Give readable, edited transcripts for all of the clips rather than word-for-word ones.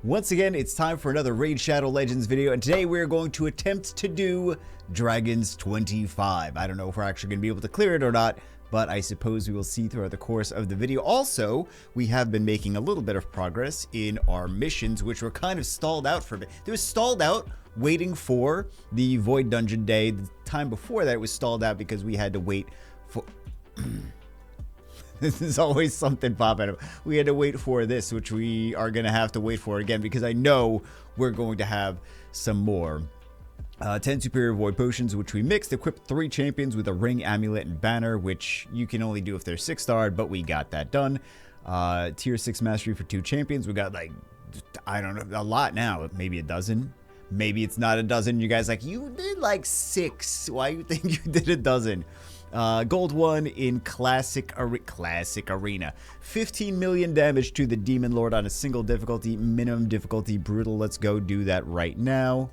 Once again, it's time for another Raid Shadow Legends video, and today we're going to attempt to do Dragons 25. I don't know if we're actually going to be able to clear it or not, but I suppose we will see throughout the course of the video. Also, we have been making a little bit of progress in our missions, which were kind of stalled out for a bit. They were stalled out waiting for the Void Dungeon Day. The time before that, it was stalled out because we had to wait for... This is always something popping up. We had to wait for this, which we are going to have to wait for again because I know we're going to have some more. 10 superior void potions, which we mixed, equipped 3 champions with a ring, amulet, and banner, which you can only do if they're 6-starred, but we got that done. Tier 6 mastery for 2 champions. We got like, I don't know, a lot now. Maybe a dozen. Maybe it's not a dozen. You guys like, you did like 6. Why you think you did a dozen? Gold 1 in Classic Arena. 15 million damage to the Demon Lord on a single difficulty. Minimum difficulty brutal. Let's go do that right now.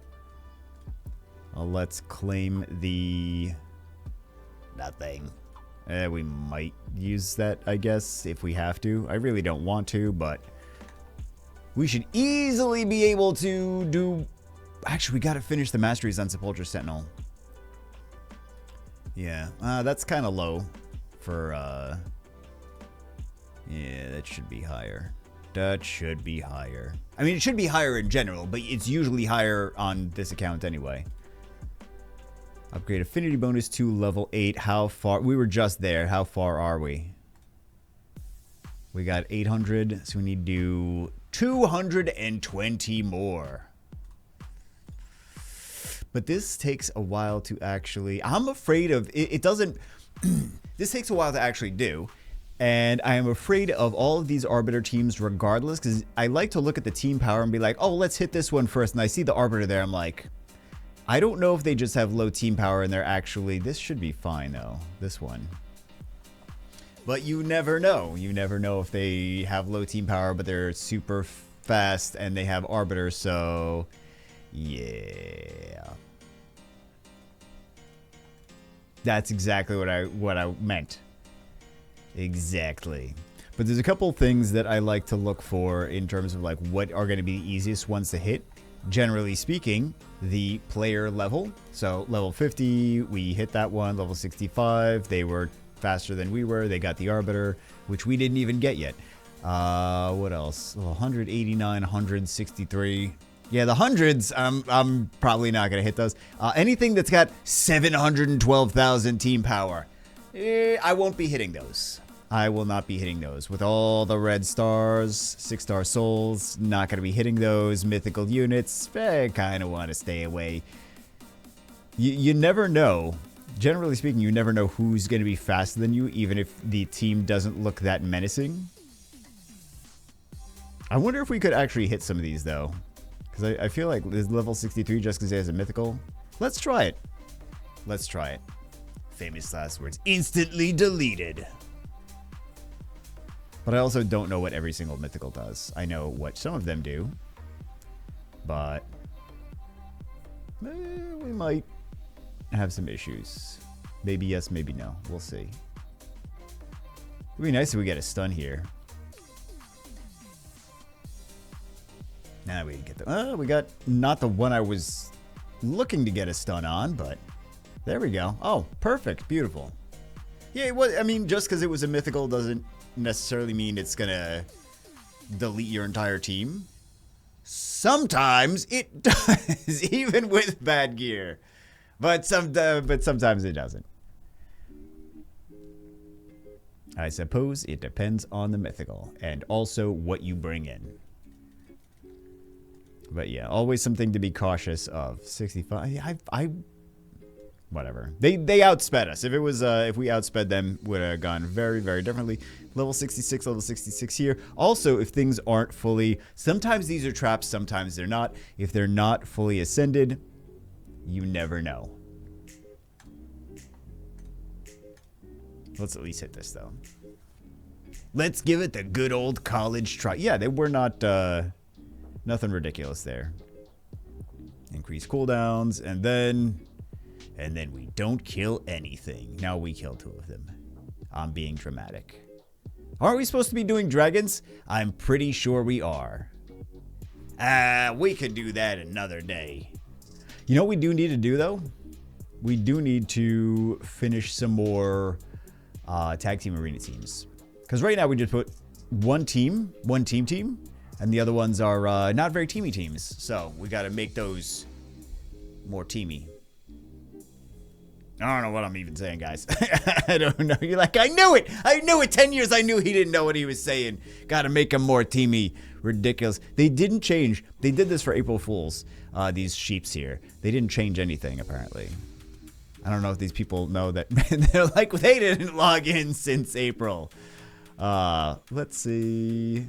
Let's claim the... nothing. We might use that, I guess, if we have to. I really don't want to, but... we should easily be able to do... Actually, we gotta finish the masteries on Sepulchre Sentinel. Yeah, that's kind of low for, yeah, that should be higher. That should be higher. I mean, it should be higher in general, but it's usually higher on this account anyway. Upgrade affinity bonus to level 8. How far? We were just there. How far are we? We got 800, so we need to do 220 more. But this takes a while to actually... I'm afraid of... It doesn't... This takes a while to actually do. And I am afraid of all of these Arbiter teams regardless. Because I like to look at the team power and be like, oh, let's hit this one first. And I see the Arbiter there. I'm like... I don't know if they just have low team power and they're actually... This should be fine, though. This one. But you never know. You never know if they have low team power, but they're super fast and they have Arbiter, so... yeah. That's exactly what I meant. Exactly. But there's a couple things that I like to look for in terms of like what are going to be the easiest ones to hit. Generally speaking, the player level. So level 50, we hit that one. Level 65, they were faster than we were. They got the Arbiter, which we didn't even get yet. What else? 189, 163. Yeah, the hundreds, I'm probably not going to hit those. Anything that's got 712,000 team power, I won't be hitting those. I will not be hitting those. With all the red stars, 6-star souls, not going to be hitting those. Mythical units, kind of want to stay away. You never know. Generally speaking, you never know who's going to be faster than you, even if the team doesn't look that menacing. I wonder if we could actually hit some of these, though. Because I feel like is level 63 just because it has a mythical. Let's try it. Let's try it. Famous last words. Instantly deleted. But I also don't know what every single mythical does. I know what some of them do. But we might have some issues. Maybe yes, maybe no. We'll see. It'd be nice if we get a stun here. Nah, we didn't get the... we got not the one I was looking to get a stun on, but there we go. Oh, perfect. Beautiful. Yeah, it was, I mean, just because it was a mythical doesn't necessarily mean it's going to delete your entire team. Sometimes it does, even with bad gear. But sometimes it doesn't. I suppose it depends on the mythical and also what you bring in. But yeah, always something to be cautious of. 65. Whatever. They outsped us. If it was if we outsped them, would have gone very, very differently. Level 66, level 66 here. Also, if things aren't fully, sometimes these are traps, sometimes they're not. If they're not fully ascended, you never know. Let's at least hit this though. Let's give it the good old college try. Yeah, they were not nothing ridiculous there. Increase cooldowns, and then we don't kill anything. Now we kill 2 of them. I'm being dramatic. Aren't we supposed to be doing dragons? I'm pretty sure we are. We could do that another day. You know what we do need to do, though? We do need to finish some more tag team arena teams. Because right now we just put one team, and the other ones are not very teamy teams. So we got to make those more teamy. I don't know what I'm even saying, guys. I don't know. You're like, I knew it. I knew it. 10 years I knew he didn't know what he was saying. Got to make him more teamy. Ridiculous. They didn't change. They did this for April Fools, these sheeps here. They didn't change anything, apparently. I don't know if these people know that. They're like, they didn't log in since April. Let's see.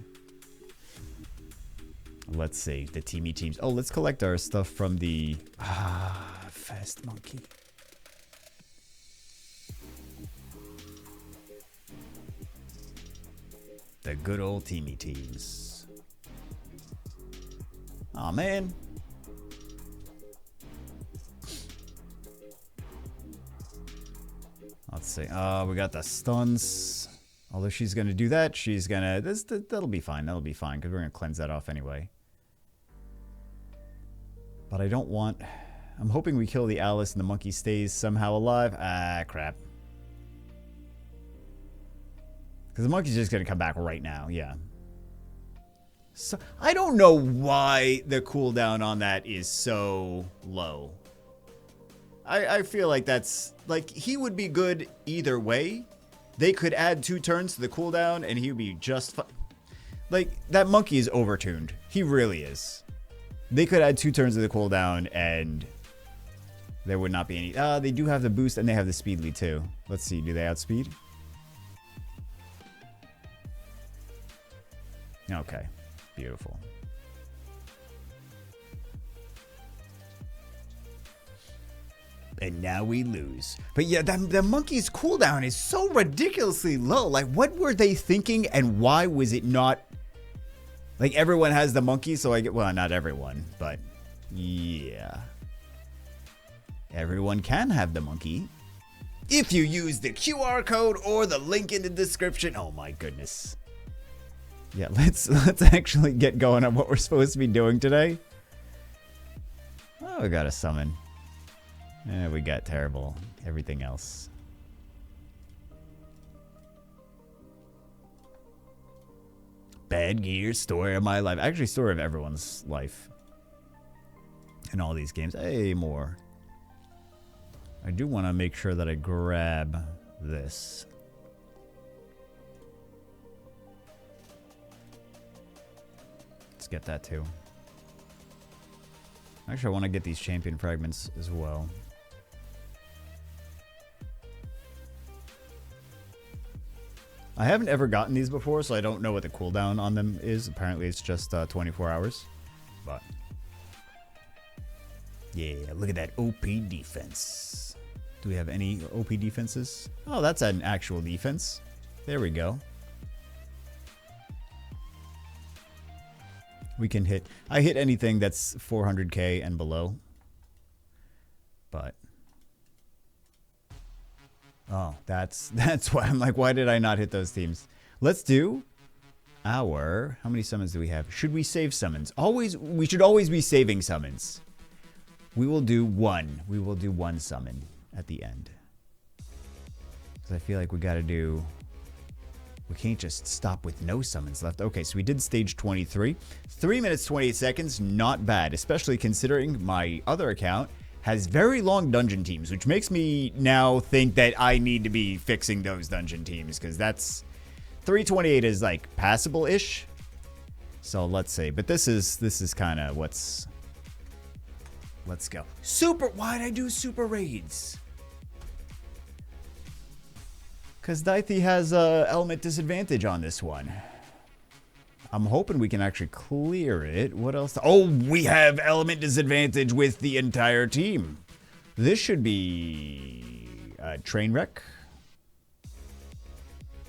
Let's see. The teamy teams. Oh, let's collect our stuff from the... Fast monkey. The good old teamy teams. Aw, man. Let's see. We got the stuns. Although she's going to do that, she's going to... That'll be fine. That'll be fine, because we're going to cleanse that off anyway. But I don't want... I'm hoping we kill the Alice and the monkey stays somehow alive. Ah, crap. Because the monkey's just going to come back right now. Yeah. So, I don't know why the cooldown on that is so low. I feel like that's... Like, he would be good either way. They could add 2 turns to the cooldown, and he would be just... Like, that monkey is overtuned. He really is. They could add 2 turns to the cooldown, and... There would not be any... they do have the boost, and they have the speed lead, too. Let's see. Do they outspeed? Okay. Beautiful. And now we lose. But yeah, the monkey's cooldown is so ridiculously low. Like, what were they thinking, and why was it not... Like, everyone has the monkey, so I get... Well, not everyone, but... Yeah. Everyone can have the monkey. If you use the QR code or the link in the description. Oh my goodness. Yeah, let's actually get going on what we're supposed to be doing today. Oh, we got a summon. And we got terrible everything else. Bad gear, story of my life. Actually, story of everyone's life. In all these games. Hey, more. I do want to make sure that I grab this. Let's get that too. Actually, I want to get these champion fragments as well. I haven't ever gotten these before, so I don't know what the cooldown on them is. Apparently, it's just 24 hours. But yeah, look at that OP defense. Do we have any OP defenses? Oh, that's an actual defense. There we go. We can hit... I hit anything that's 400k and below. But... Oh, that's why I'm like, why did I not hit those teams? Let's do our... How many summons do we have? Should we save summons? We should always be saving summons. We will do one. We will do one summon at the end. Because I feel like we got to do... We can't just stop with no summons left. Okay, so we did stage 23. 3 minutes, 28 seconds. Not bad, especially considering my other account has very long dungeon teams, which makes me now think that I need to be fixing those dungeon teams, because that's... 328 is, like, passable-ish. So, let's see. But this is kind of what's... Let's go. Super... Why'd I do super raids? Because Dithey has element disadvantage on this one. I'm hoping we can actually clear it. What else? Oh, we have element disadvantage with the entire team. This should be a train wreck.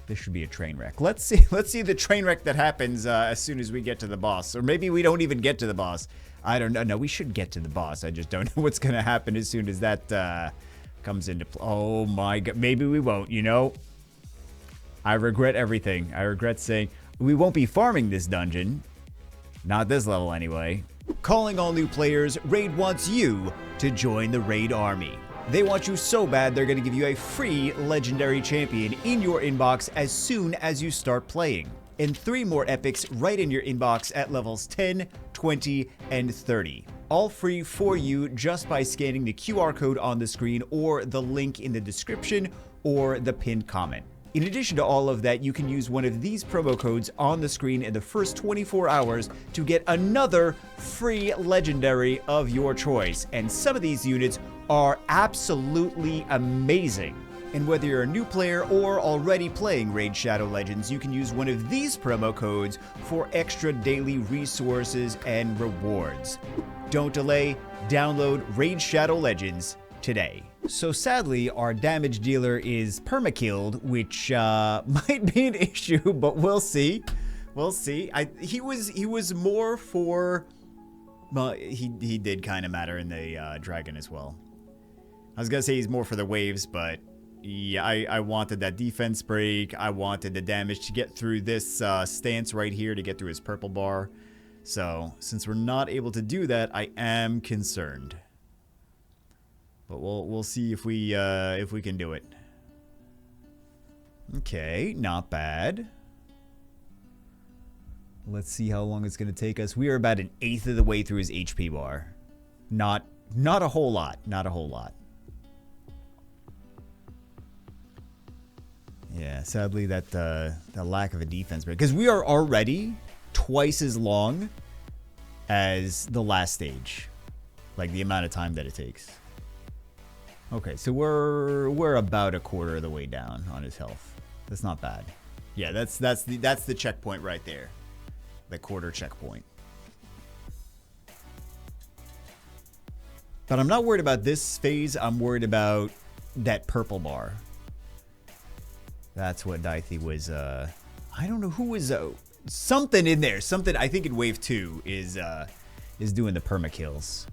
This should be a train wreck. Let's see the train wreck that happens as soon as we get to the boss. Or maybe we don't even get to the boss. I don't know. No, we should get to the boss. I just don't know what's going to happen as soon as that comes into play. Oh my god. Maybe we won't, you know? I regret everything. I regret saying we won't be farming this dungeon. Not this level anyway. Calling all new players, Raid wants you to join the Raid army. They want you so bad they're going to give you a free legendary champion in your inbox as soon as you start playing. And 3 more epics right in your inbox at levels 10, 20, and 30. All free for you just by scanning the QR code on the screen or the link in the description or the pinned comment. In addition to all of that, you can use one of these promo codes on the screen in the first 24 hours to get another free legendary of your choice. And some of these units are absolutely amazing. And whether you're a new player or already playing Raid Shadow Legends, you can use one of these promo codes for extra daily resources and rewards. Don't delay, download Raid Shadow Legends today. So sadly, our damage dealer is permakilled, which might be an issue, but we'll see. We'll see. He was more for, well, he did kind of matter in the dragon as well. I was gonna say he's more for the waves, but yeah, I wanted that defense break. I wanted the damage to get through this stance right here to get through his purple bar. So since we're not able to do that, I am concerned. But we'll see if we can do it. Okay, not bad. Let's see how long it's gonna take us. We are about 1/8 of the way through his HP bar. Not a whole lot. Not a whole lot. Yeah, sadly that the lack of a defense break, because we are already twice as long as the last stage, like the amount of time that it takes. Okay, so we're about 1/4 of the way down on his health. That's not bad. Yeah, that's the checkpoint right there, the 1/4 checkpoint. But I'm not worried about this phase. I'm worried about that purple bar. That's what Daithi was, I don't know who was, something in there. Something, I think in wave 2 is doing the perma kills.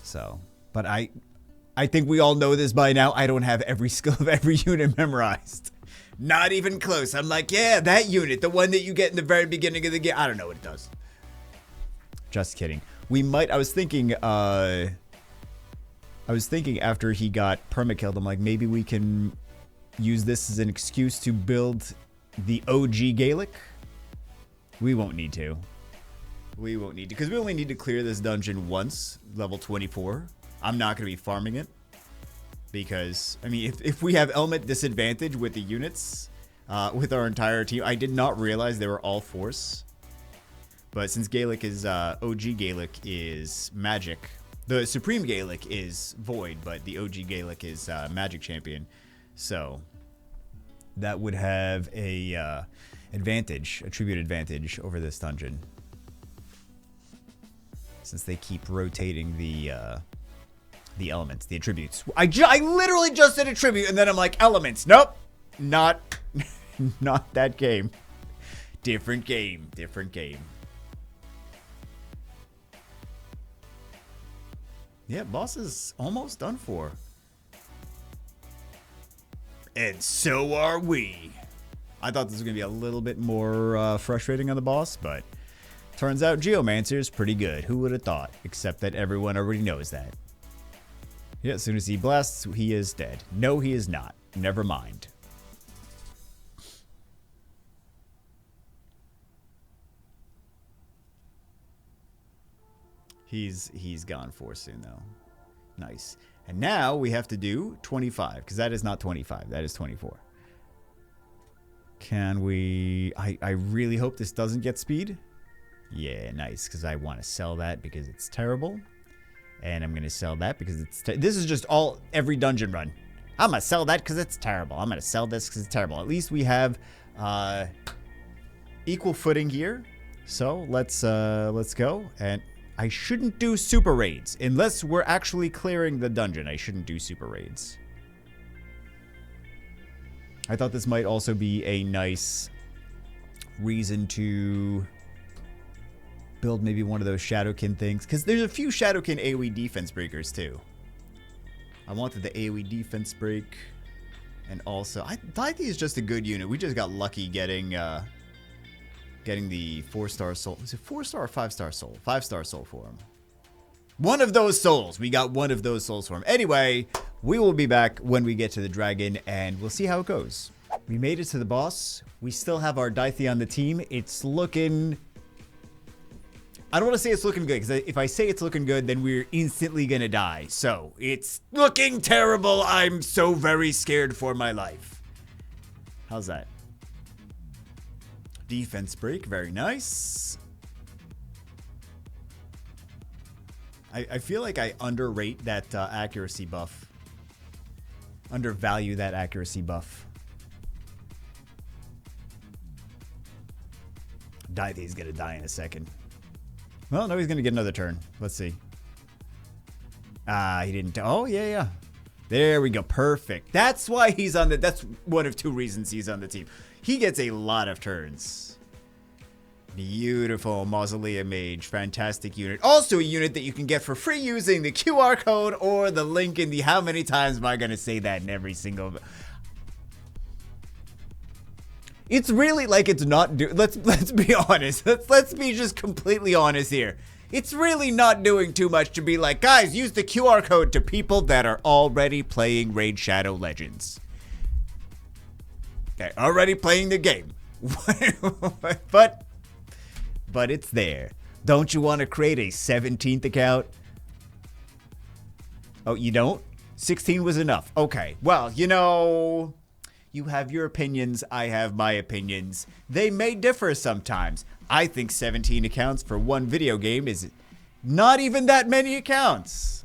So, but I think we all know this by now. I don't have every skill of every unit memorized. Not even close. I'm like, yeah, that unit, the one that you get in the very beginning of the game. I don't know what it does. Just kidding. We might, I was thinking after he got perma-killed, I'm like, maybe we can use this as an excuse to build the OG Gaelic. We won't need to. We won't need to, because we only need to clear this dungeon once, level 24. I'm not going to be farming it, because, I mean, if we have element disadvantage with the units, with our entire team, I did not realize they were all force. But since Gaelic is, OG Gaelic is magic, the Supreme Gaelic is void, but the OG Gaelic is magic champion. So that would have a advantage, attribute advantage over this dungeon, since they keep rotating the elements, the attributes. I literally just did attribute, and then I'm like, elements. Nope, not that game. Different game. Different game. Yeah, boss is almost done for. And so are we. I thought this was going to be a little bit more frustrating on the boss, but turns out Geomancer is pretty good. Who would have thought? Except that everyone already knows that. Yeah, as soon as he blasts, he is dead. No, he is not. Never mind. He's gone for soon, though. Nice. And now we have to do 25, because that is not 25. That is 24. Can we... I really hope this doesn't get speed. Yeah, nice, because I want to sell that because it's terrible. And I'm going to sell that because it's... This is just every dungeon run. I'm going to sell that because it's terrible. I'm going to sell this because it's terrible. At least we have equal footing here. So let's go. And I shouldn't do super raids. Unless we're actually clearing the dungeon, I shouldn't do super raids. I thought this might also be a nice reason to build maybe one of those Shadowkin things. Because there's a few Shadowkin AoE defense breakers too. I wanted the AoE defense break. And also, Daithi is just a good unit. We just got lucky getting Getting the 4-star soul. Is it 4-star or 5-star soul? 5-star soul for him. One of those souls. We got one of those souls for him. Anyway, we will be back when we get to the dragon, and we'll see how it goes. We made it to the boss. We still have our Dithey on the team. It's looking... I don't want to say it's looking good, because if I say it's looking good, then we're instantly going to die. So, it's looking terrible. I'm so very scared for my life. How's that? Defense break. Very nice. I feel like I underrate that accuracy buff. Undervalue that accuracy buff. Dithey's gonna die in a second. Well, no, he's gonna get another turn. Let's see. He didn't. Oh, yeah. There we go. Perfect. That's why he's on the... That's one of 2 reasons he's on the team. He gets a lot of turns. Beautiful Mausoleum Mage. Fantastic unit. Also a unit that you can get for free using the QR code or the link in the... How many times am I going to say that in every single... It's really like it's not... Let's be honest. Let's be just completely honest here. It's really not doing too much to be like, guys, use the QR code to people that are already playing Raid Shadow Legends. Okay, already playing the game. But it's there. Don't you want to create a 17th account? Oh, you don't? 16 was enough. Okay, well, you know, you have your opinions. I have my opinions. They may differ sometimes. I think 17 accounts for one video game is not even that many accounts.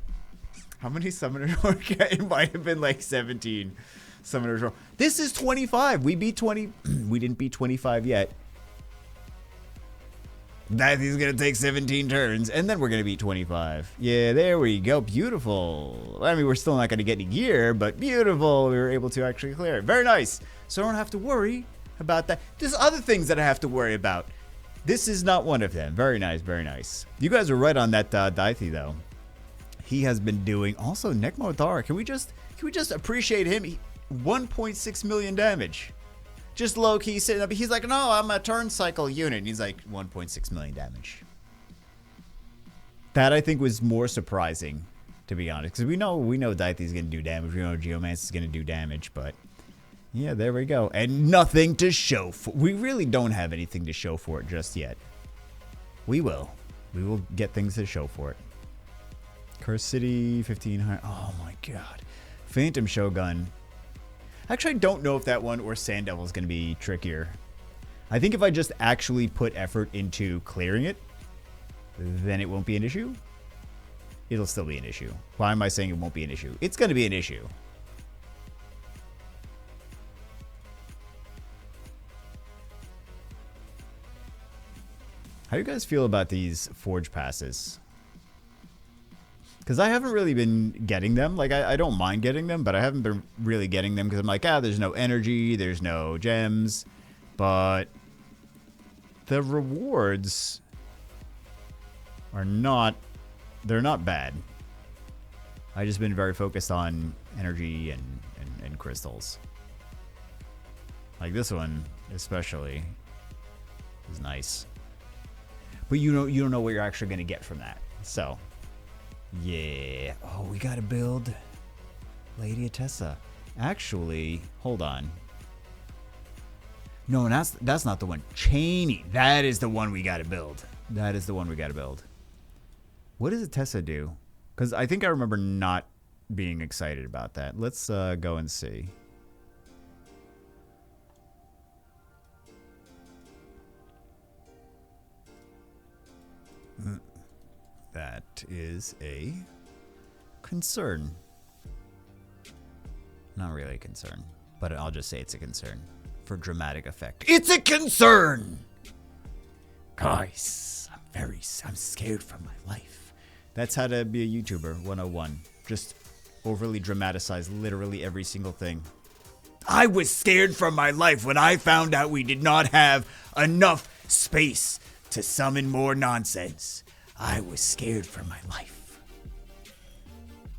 How many summoners were? It might have been like 17 summoners. This is 25. We beat 20. We didn't beat 25 yet. That he's going to take 17 turns, and then we're going to beat 25. Yeah, there we go. Beautiful. I mean, we're still not going to get any gear, but beautiful. We were able to actually clear it. Very nice. So I don't have to worry about that. There's other things that I have to worry about. This is not one of them. Very nice, very nice. You guys are right on that Dithey, though. He has been doing... Also, Nekmothar. Can we just appreciate him? 1.6 million damage. Just low-key sitting up. He's like, no, I'm a turn cycle unit. And he's like, 1.6 million damage. That, I think, was more surprising, to be honest. Because we know Dithey's going to do damage. We know Geomance is going to do damage. But, yeah, there we go. And nothing to show for. We really don't have anything to show for it just yet. We will. We will get things to show for it. Curse City, 1500. Oh, my God. Phantom Shogun. Actually, I don't know if that one or Sand Devil is going to be trickier. I think if I just actually put effort into clearing it, then it won't be an issue. It'll still be an issue. Why am I saying it won't be an issue? It's going to be an issue. How do you guys feel about these Forge passes? Because I haven't really been getting them. Like, I don't mind getting them, but I haven't been really getting them because I'm like, there's no energy, there's no gems. But the rewards are not, they're not bad. I've just been very focused on energy and crystals. Like this one, especially, is nice. But you don't know what you're actually going to get from that. So... yeah. Oh, we gotta build Lady Atessa. Actually, hold on. No, that's not the one. Cheney. That is the one we gotta build. That is the one we gotta build. What does Atessa do? Because I think I remember not being excited about that. Let's go and see. That is a concern. Not really a concern, but I'll just say it's a concern for dramatic effect. It's a concern! Guys, I'm scared for my life. That's how to be a YouTuber 101. Just overly dramatize literally every single thing. I was scared for my life when I found out we did not have enough space to summon more nonsense. I was scared for my life.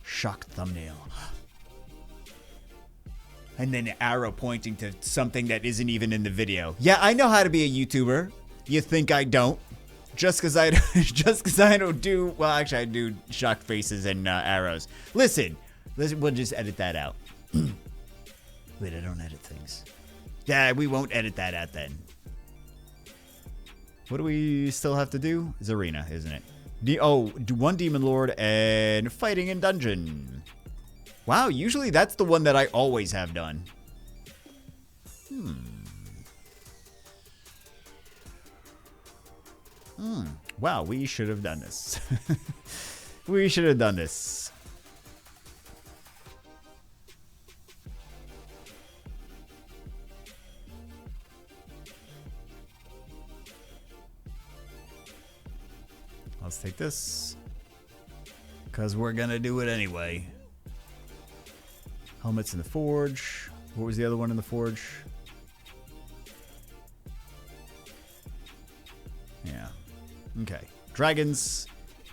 Shocked thumbnail. And then an arrow pointing to something that isn't even in the video. Yeah, I know how to be a YouTuber. You think I don't? Just because I don't do, well, actually I do shock faces and arrows. Listen, we'll just edit that out. Wait, I don't edit things. Yeah, we won't edit that out then. What do we still have to do? It's arena, isn't it? Do one demon lord and fighting in dungeon. Wow, usually that's the one that I always have done. Wow, we should have done this. We should have done this. Let's take this, because we're going to do it anyway. Helmets in the forge. What was the other one in the forge? Yeah. Okay. Dragons.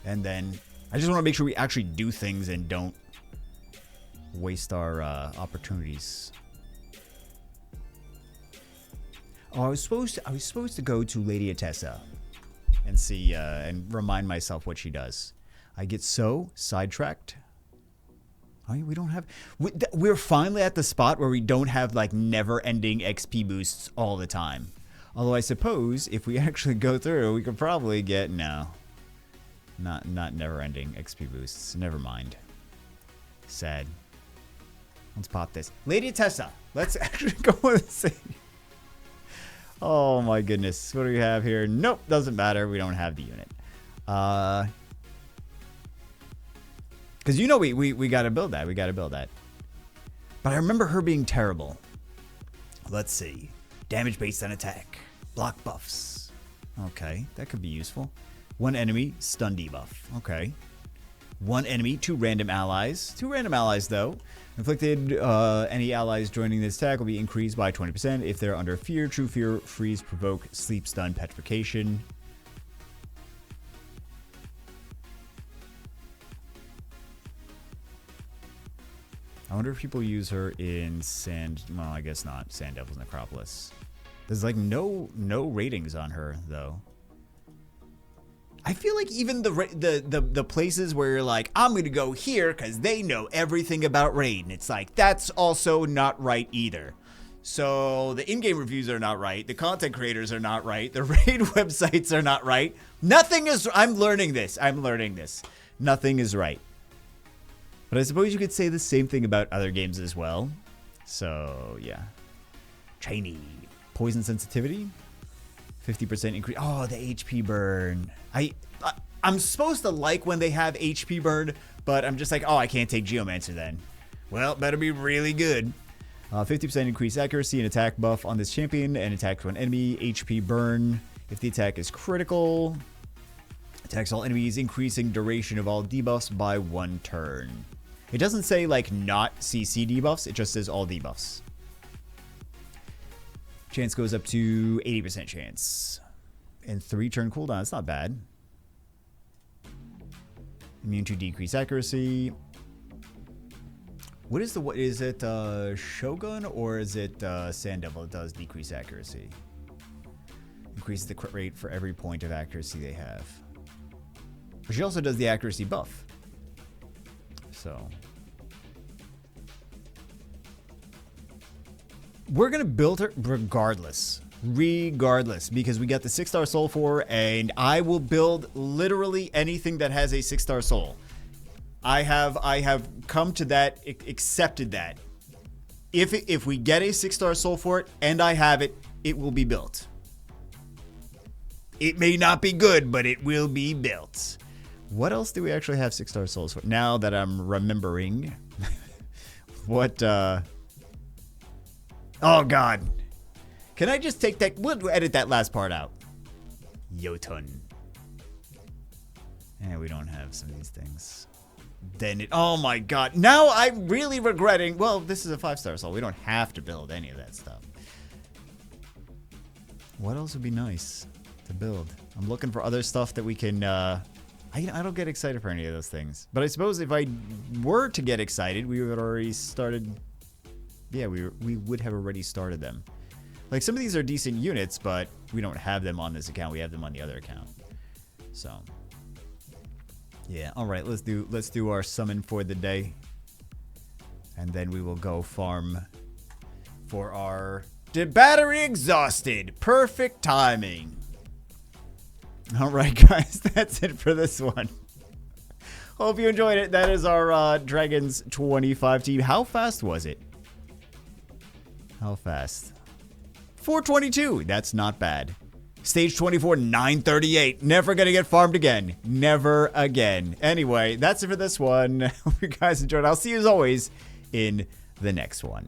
And then I just want to make sure we actually do things and don't waste our opportunities. Oh, I was supposed to go to Lady Atessa and see and remind myself what she does. I get so sidetracked. Oh, we don't have. We're finally at the spot where we don't have like never-ending XP boosts all the time. Although I suppose if we actually go through, we could probably get not never-ending XP boosts. Never mind. Sad. Let's pop this. Lady Tessa. Let's actually go with this. Oh my goodness. What do we have here? Nope, doesn't matter. We don't have the unit. Because you know we got to build that. We got to build that. But I remember her being terrible. Let's see. Damage based on attack. Block buffs. Okay, that could be useful. One enemy, stun debuff. Okay. One enemy, 2 random allies. 2 random allies, though. Inflicted, any allies joining this attack will be increased by 20% if they're under fear, true fear, freeze, provoke, sleep, stun, petrification. I wonder if people use her in Sand... Well, I guess not. Sand Devil's Necropolis. There's like no ratings on her, though. I feel like even the places where you're like, I'm going to go here because they know everything about raid. And it's like, that's also not right either. So the in-game reviews are not right. The content creators are not right. The raid websites are not right. Nothing is... I'm learning this. Nothing is right. But I suppose you could say the same thing about other games as well. So, yeah. Shiny. Poison sensitivity. 50% increase. Oh, the HP burn. I'm supposed to like when they have HP burn, but I'm just like, oh, I can't take Geomancer then. Well, better be really good. 50% increased accuracy and attack buff on this champion and attacks one enemy. HP burn. If the attack is critical, attacks all enemies, increasing duration of all debuffs by 1 turn. It doesn't say like not CC debuffs. It just says all debuffs. Chance goes up to 80% chance. And 3-turn cooldown. That's not bad. Immune to decreased accuracy. What is it Shogun or is it Sand Devil that does decrease accuracy? Increases the crit rate for every point of accuracy they have. But she also does the accuracy buff. So we're gonna build her regardless, because we got the 6-star soul for her, and I will build literally anything that has a 6-star soul. I have come to that, accepted that. If we get a 6-star soul for it and I have it, it will be built. It may not be good, but it will be built. What else do we actually have 6-star souls for? Now that I'm remembering. What, oh God. Can I just take that? We'll edit that last part out. Jotun. And we don't have some of these things. Then it, oh my God. Now I'm really regretting. Well, this is a 5-star soul. We don't have to build any of that stuff. What else would be nice to build? I'm looking for other stuff that we can, I don't get excited for any of those things. But I suppose if I were to get excited, we would have already started. Yeah, we would have already started them. Like, some of these are decent units, but we don't have them on this account. We have them on the other account. So, yeah. All right, let's do our summon for the day. And then we will go farm for our battery exhausted. Perfect timing. All right, guys, that's it for this one. Hope you enjoyed it. That is our Dragons 25 team. How fast was it? How fast? 422. That's not bad. Stage 24, 938. Never gonna get farmed again. Never again. Anyway, that's it for this one. Hope you guys enjoyed. I'll see you as always in the next one.